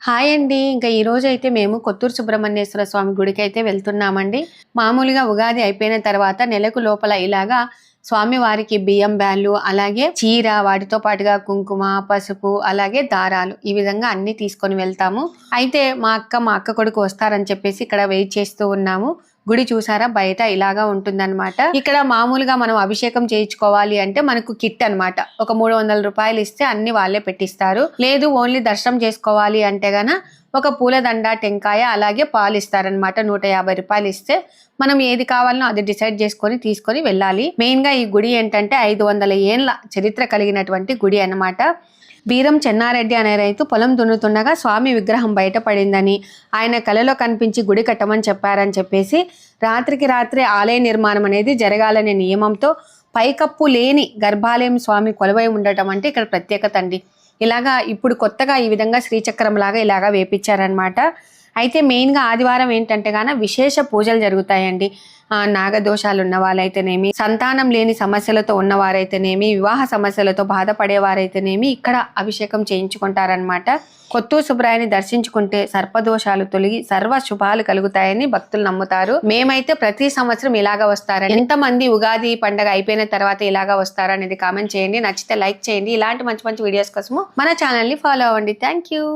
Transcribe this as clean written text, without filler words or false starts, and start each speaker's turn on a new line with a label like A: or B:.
A: Hi అండి. ఇంకా ఈ రోజైతే మేము కొత్తూరు సుబ్రహ్మణ్యేశ్వర స్వామి గుడికైతే వెళ్తున్నామండి. మామూలుగా ఉగాది అయిపోయిన తర్వాత నెలకు లోపల ఇలాగా స్వామివారికి బియ్యం బ్యాళ్ళు, అలాగే చీర, వాటితో పాటుగా కుంకుమ, పసుపు, అలాగే దారాలు ఈ విధంగా అన్ని తీసుకొని వెళ్తాము. అయితే మా అక్క కొడుకు వస్తారని చెప్పేసి ఇక్కడ వెయిట్ చేస్తూ ఉన్నాము. గుడి చూసారా బయట ఇలాగా ఉంటుందన్నమాట. ఇక్కడ మామూలుగా మనం అభిషేకం చేయించుకోవాలి అంటే మనకు కిట్ అన్నమాట. ఒక 300 రూపాయలు ఇస్తే అన్ని వాళ్ళే పెట్టిస్తారు. లేదు ఓన్లీ దర్శనం చేసుకోవాలి అంటే గన ఒక పూలదండ, టెంకాయ, అలాగే పాలు ఇస్తారనమాట. 150 రూపాయలు ఇస్తే మనం ఏది కావాలనో అది డిసైడ్ చేసుకొని తీసుకొని వెళ్ళాలి. మెయిన్ గా ఈ గుడి ఏంటంటే 500 ఏళ్ల చరిత్ర కలిగినటువంటి గుడి అన్నమాట. వీరం చెన్నారెడ్డి అనే రైతు పొలం దున్నుతుండగా స్వామి విగ్రహం బయటపడిందని, ఆయన కలలో కనిపించి గుడి కట్టమని చెప్పారని చెప్పేసి రాత్రికి రాత్రే ఆలయ నిర్మాణం అనేది జరగాలనే నియమంతో పైకప్పు లేని గర్భాలయం స్వామి కొలువై ఉండటం అంటే ఇక్కడ ప్రత్యేకత అండి. ఇలాగా ఇప్పుడు కొత్తగా ఈ విధంగా శ్రీచక్రం లాగా ఇలాగా వేపించారనమాట. అయితే మెయిన్గా ఆదివారం ఏంటంటే గాన విశేష పూజలు జరుగుతాయండి. నాగదోషాలు ఉన్న వాళ్ళైతేనేమి, సంతానం లేని సమస్యలతో ఉన్నవారైతేనేమి, వివాహ సమస్యలతో బాధపడేవారైతేనేమి ఇక్కడ అభిషేకం చేయించుకుంటారనమాట. కొత్తూరు సుబ్రాయని దర్శించుకుంటే సర్పదోషాలు తొలగి సర్వ శుభాలు కలుగుతాయని భక్తులు నమ్ముతారు. మేమైతే ప్రతి సంవత్సరం ఇలాగా వస్తారని. ఎంతమంది ఉగాది పండగ అయిపోయిన తర్వాత ఇలాగా వస్తారా అనేది కామెంట్ చేయండి. నచ్చితే లైక్ చేయండి. ఇలాంటి మంచి మంచి వీడియోస్ కోసము మన ఛానల్ ని ఫాలో అవ్వండి. Thank you.